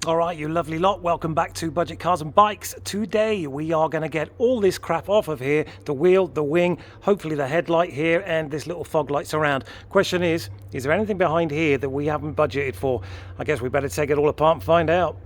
All right, you lovely lot, welcome back to Budget Cars and Bikes. Today we are going to get all this crap off of here, the wheel, the wing, hopefully the headlight here and this little fog light surround. Question is there anything behind here that we haven't budgeted for? I guess we better take it all apart and find out.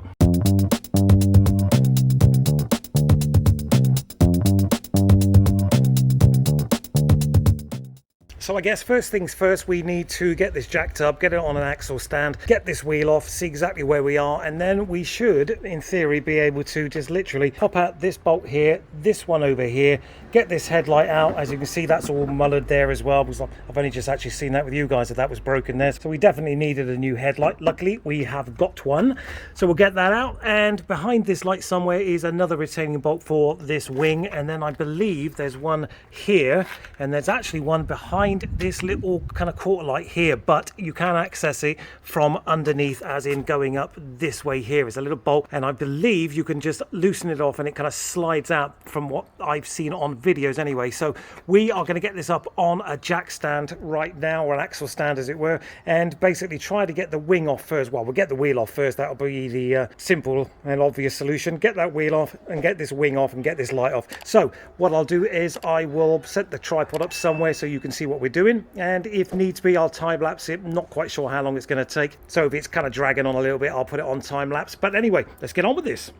So I guess first things first, we need to get this jacked up, get it on an axle stand, get this wheel off, see exactly where we are, and then we should, in theory, be able to just literally pop out this bolt here, this one over here, get this headlight out. As you can see, that's all mullered there as well, because I've only just actually seen that with you guys, that was broken there. So we definitely needed a new headlight. Luckily, we have got one. So we'll get that out, and behind this light somewhere is another retaining bolt for this wing, and then I believe there's one here, and there's actually one behind this little kind of quarter light here, but you can access it from underneath, as in going up this way. Here is a little bolt, and I believe you can just loosen it off and it kind of slides out, from what I've seen on videos anyway. So we are going to get this up on a jack stand right now, or an axle stand as it were, and basically try to get the wing off first. Well, we'll get the wheel off first, that'll be the simple and obvious solution. Get that wheel off and get this wing off and get this light off. So what I'll do is I will set the tripod up somewhere so you can see what we're doing, and if needs be I'll time lapse it. Not quite sure how long it's going to take, so if it's kind of dragging on a little bit I'll put it on time lapse. But anyway, let's get on with this.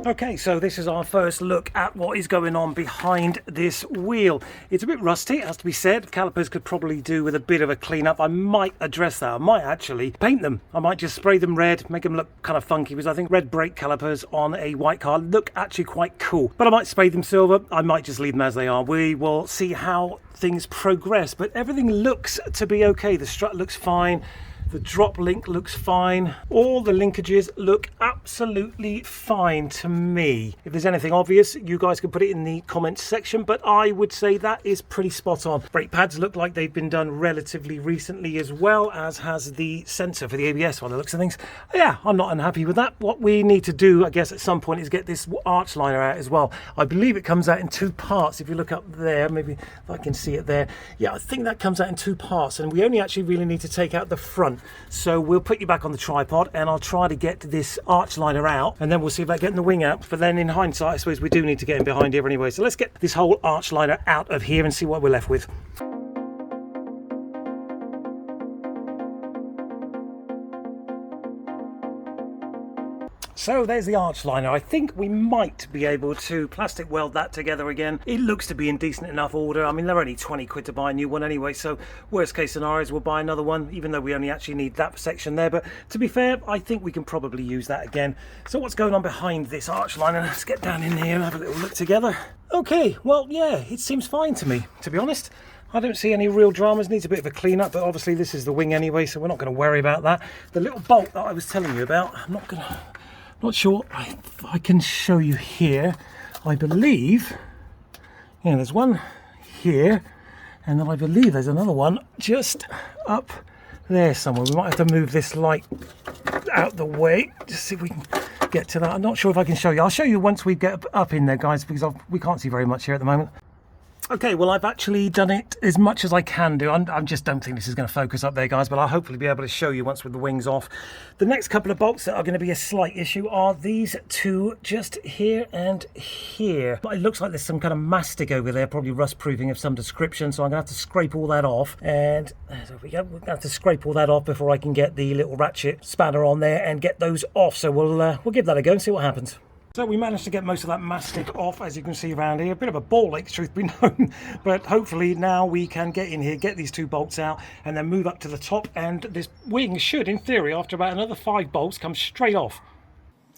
Okay, so this is our first look at what is going on behind this wheel. It's a bit rusty, it has to be said. Calipers could probably do with a bit of a clean up. I might address that. I might actually paint them. I might just spray them red, make them look kind of funky, because I think red brake calipers on a white car look actually quite cool. But I might spray them silver. I might just leave them as they are. We will see how things progress, but everything looks to be okay. The strut looks fine. The drop link looks fine. All the linkages look absolutely fine to me. If there's anything obvious, you guys can put it in the comments section, but I would say that is pretty spot on. Brake pads look like they've been done relatively recently, as well as has the sensor for the ABS by the looks of things. Yeah, I'm not unhappy with that. What we need to do, I guess, at some point is get this arch liner out as well. I believe it comes out in two parts. If you look up there, maybe if I can see it there. Yeah, I think that comes out in two parts, and we only actually really need to take out the front. So we'll put you back on the tripod and I'll try to get this arch liner out, and then we'll see about getting the wing out. But then in hindsight, I suppose we do need to get in behind here anyway. So let's get this whole arch liner out of here and see what we're left with. So there's the arch liner. I think we might be able to plastic weld that together again. It looks to be in decent enough order. I mean, they're only 20 quid to buy a new one anyway, so worst case scenarios we'll buy another one, even though we only actually need that section there. But to be fair, I think we can probably use that again. So what's going on behind this arch liner? Let's get down in here and have a little look together. Okay, well, yeah, it seems fine to me, to be honest. I don't see any real dramas. Needs a bit of a clean up, but obviously this is the wing anyway, so we're not going to worry about that. The little bolt that I was telling you about, not sure if I can show you here. I believe, yeah, there's one here, and then I believe there's another one just up there somewhere. We might have to move this light out the way, just see if we can get to that. I'm not sure if I can show you. I'll show you once we get up in there, guys, because we can't see very much here at the moment. Okay, well, I've actually done it as much as I can do. I just don't think this is going to focus up there, guys, but I'll hopefully be able to show you once with the wings off. The next couple of bolts that are going to be a slight issue are these two just here and here. But it looks like there's some kind of mastic over there, probably rust proofing of some description, so I'm going to have to scrape all that off. And there we go. We're going to have to scrape all that off before I can get the little ratchet spanner on there and get those off. So we'll give that a go and see what happens. So we managed to get most of that mastic off, as you can see around here. A bit of a ball ache, truth be known, but hopefully now we can get in here, get these two bolts out, and then move up to the top, and this wing should, in theory, after about another 5 bolts, come straight off.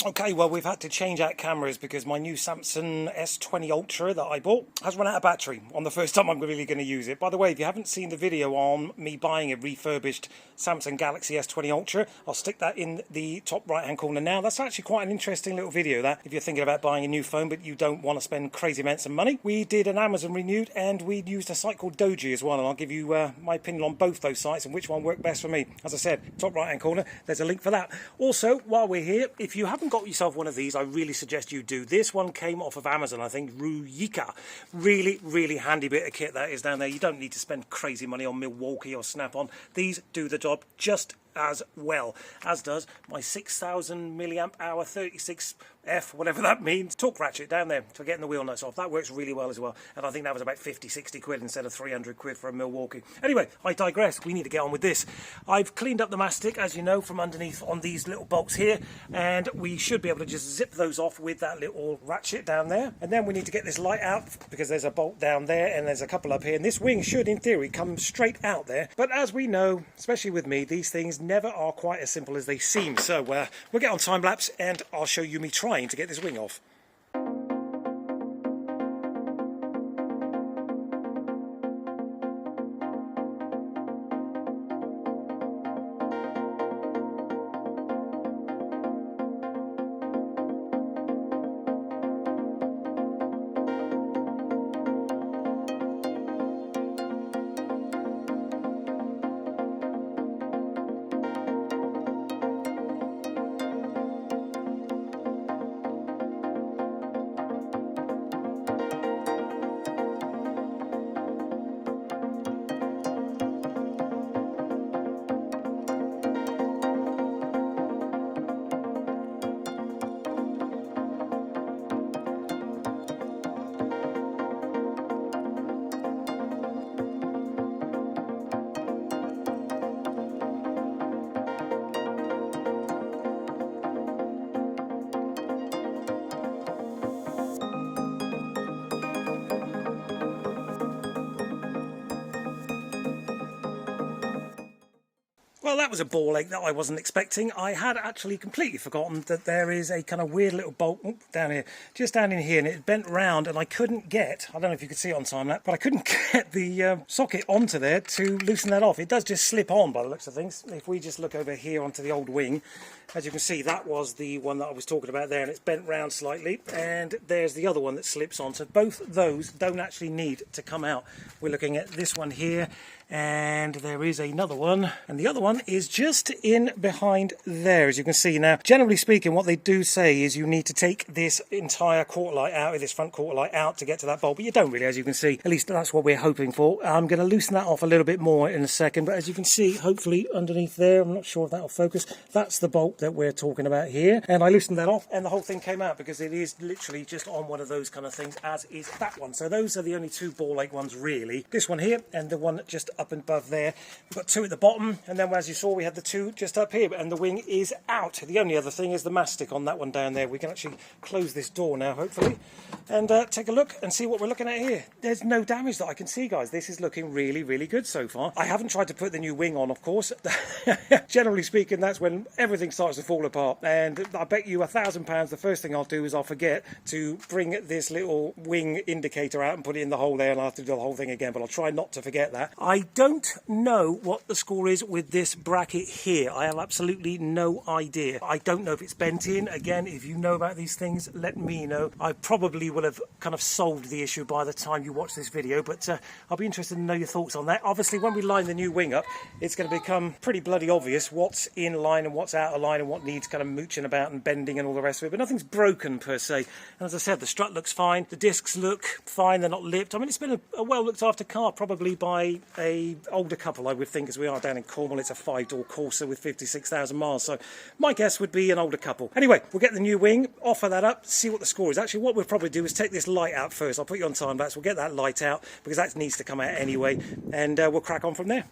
Okay, well, we've had to change out cameras because my new Samsung S20 Ultra that I bought has run out of battery on the first time I'm really going to use it. By the way, if you haven't seen the video on me buying a refurbished Samsung Galaxy S20 Ultra, I'll stick that in the top right-hand corner now. That's actually quite an interesting little video, that, if you're thinking about buying a new phone but you don't want to spend crazy amounts of money. We did an Amazon renewed and we used a site called Doji as well, and I'll give you my opinion on both those sites and which one worked best for me. As I said, top right-hand corner, there's a link for that. Also, while we're here, if you haven't got yourself one of these, I really suggest you do. This one came off of Amazon, I think, Ruyika. Really handy bit of kit that is down there. You don't need to spend crazy money on Milwaukee or Snap-on. These do the job just as well, as does my 6,000 milliamp hour 36F, whatever that means, torque ratchet down there for getting the wheel nuts off. That works really well as well, and I think that was about 50-60 quid instead of 300 quid for a Milwaukee. Anyway, I digress. We need to get on with this. I've cleaned up the mastic, as you know, from underneath on these little bolts here, and we should be able to just zip those off with that little ratchet down there. And then we need to get this light out because there's a bolt down there and there's a couple up here, and this wing should in theory come straight out there, but as we know, especially with me, these things never are quite as simple as they seem. So we'll get on time lapse and I'll show you me trying to get this wing off. Well, that was a ball ache that I wasn't expecting. I had actually completely forgotten that there is a kind of weird little bolt down here, just down in here, and it bent round and I couldn't get, I don't know if you could see it on time lapse, but I couldn't get the socket onto there to loosen that off. It does just slip on by the looks of things. If we just look over here onto the old wing, as you can see, that was the one that I was talking about there, and it's bent round slightly, and there's the other one that slips on. So both those don't actually need to come out. We're looking at this one here, and there is another one, and the other one is just in behind there, as you can see. Now, generally speaking, what they do say is you need to take this entire quarter light out, this front quarter light out, to get to that bolt, but you don't really, as you can see. At least that's what we're hoping for. I'm going to loosen that off a little bit more in a second, but as you can see, hopefully underneath there, I'm not sure if that'll focus, that's the bolt that we're talking about here, and I loosened that off and the whole thing came out because it is literally just on one of those kind of things, as is that one. So those are the only two ball ache ones really, this one here and the one just up and above there. We've got two at the bottom, and then as you saw we had the two just up here, and the wing is out. The only other thing is the mastic on that one down there. We can actually close this door now hopefully and take a look and see what we're looking at here. There's no damage that I can see, guys. This is looking really good so far. I haven't tried to put the new wing on, of course. Generally speaking, that's when everything starts to fall apart, and I bet you £1,000 the first thing I'll do is I'll forget to bring this little wing indicator out and put it in the hole there, and I'll have to do the whole thing again, but I'll try not to forget that. I don't know what the score is with this bracket here. I have absolutely no idea. I don't know if it's bent in. Again, if you know about these things, let me know. I probably will have kind of solved the issue by the time you watch this video, but I'll be interested to know your thoughts on that. Obviously, when we line the new wing up, it's going to become pretty bloody obvious what's in line and what's out of line and what needs kind of mooching about and bending and all the rest of it, but nothing's broken per se. And as I said, the strut looks fine, the discs look fine, they're not lipped. I mean, it's been a well looked after car, probably by a older couple, I would think, as we are down in Cornwall. It's a 5-door Corsa with 56,000 miles, so my guess would be an older couple. Anyway, we'll get the new wing, offer that up, see what the score is. Actually, what we'll probably do is take this light out first. I'll put you on time lapse. We'll get that light out because that needs to come out anyway, and we'll crack on from there.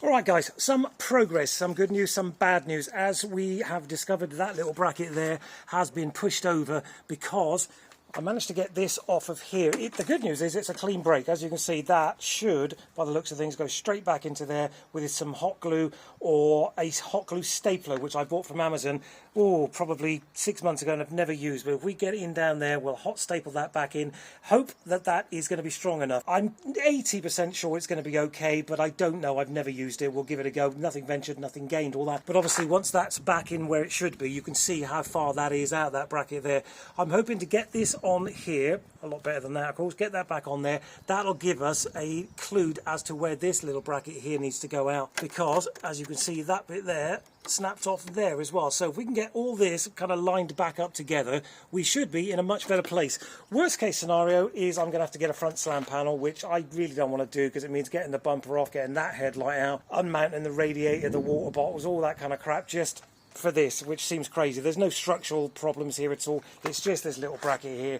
Alright guys, some progress, some good news, some bad news. As we have discovered, that little bracket there has been pushed over because I managed to get this off of here. The good news is it's a clean break. As you can see, that should, by the looks of things, go straight back into there with some hot glue or a hot glue stapler, which I bought from Amazon, probably 6 months ago and I've never used. But if we get in down there, we'll hot staple that back in. Hope that that is going to be strong enough. I'm 80% sure it's going to be okay, but I don't know. I've never used it. We'll give it a go. Nothing ventured, nothing gained, all that. But obviously, once that's back in where it should be, you can see how far that is out, that bracket there. I'm hoping to get this on here, a lot better than that, of course. Get that back on there. That'll give us a clue as to where this little bracket here needs to go out, because as you can see, that bit there snapped off there as well. So if we can get all this kind of lined back up together, we should be in a much better place. Worst case scenario is I'm going to have to get a front slam panel, which I really don't want to do because it means getting the bumper off, getting that headlight out, unmounting the radiator, the water bottles, all that kind of crap, just for this, which seems crazy. There's no structural problems here at all. It's just this little bracket here.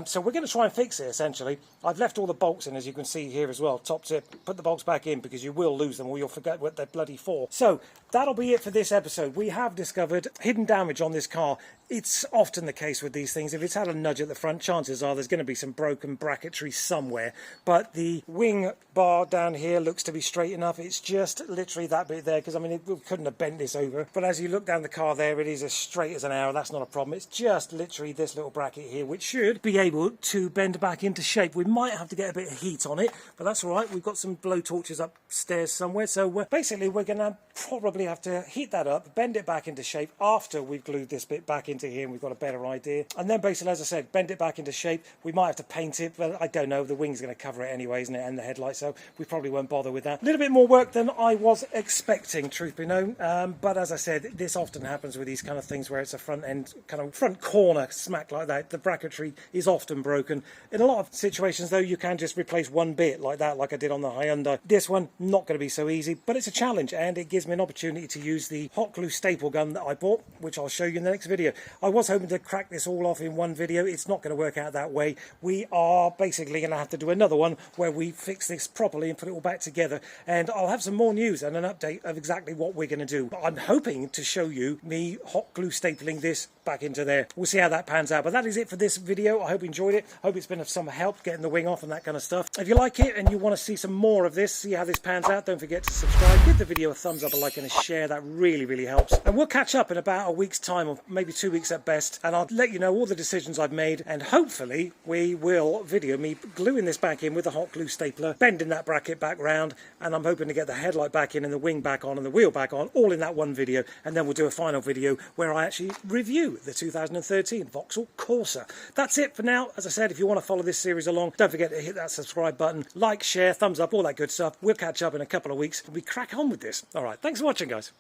So we're going to try and fix it, essentially. I've left all the bolts in, as you can see here as well. Top tip, put the bolts back in because you will lose them or you'll forget what they're bloody for. So that'll be it for this episode. We have discovered hidden damage on this car. It's often the case with these things. If it's had a nudge at the front, chances are there's going to be some broken bracketry somewhere. But the wing bar down here looks to be straight enough. It's just literally that bit there, because I mean, we couldn't have bent this over. But as you look down the car there, it is as straight as an arrow. That's not a problem. It's just literally this little bracket here, which should be able to bend back into shape. We might have to get a bit of heat on it, but that's all right. We've got some blow torches upstairs somewhere. So basically, we're going to probably have to heat that up, bend it back into shape after we've glued this bit back into here and we've got a better idea. And then basically, as I said, bend it back into shape. We might have to paint it, but I don't know. The wing's going to cover it anyway, isn't it? And the headlight, so we probably won't bother with that. A little bit more work than I was expecting, truth be known. But as I said, this often happens with these kind of things where it's a front end, kind of front corner smack like that. The bracketry is often broken. In a lot of situations, though, you can just replace one bit like that, like I did on the Hyundai. This one, not going to be so easy, but it's a challenge, and it gives me an opportunity to use the hot glue staple gun that I bought, which I'll show you in the next video. I was hoping to crack this all off in one video. It's not going to work out that way. We are basically going to have to do another one where we fix this properly and put it all back together, and I'll have some more news and an update of exactly what we're going to do. But I'm hoping to show you me hot glue stapling this back into there. We'll see how that pans out, but that is it for this video. I hope you enjoyed it. Hope it's been of some help getting the wing off and that kind of stuff. If you like it and you want to see some more of this, see how this pans out, don't forget to subscribe, give the video a thumbs up, a like and a share. That really helps. And we'll catch up in about a week's time, or maybe 2 weeks at best, and I'll let you know all the decisions I've made, and hopefully we will video me gluing this back in with a hot glue stapler, bending that bracket back round, and I'm hoping to get the headlight back in and the wing back on and the wheel back on, all in that one video. And then we'll do a final video where I actually review the 2013 Vauxhall Corsa. That's it for now. As I said, if you want to follow this series along, don't forget to hit that subscribe button, like, share, thumbs up, all that good stuff. We'll catch up in a couple of weeks and we crack on with this. All right, thanks for watching, guys.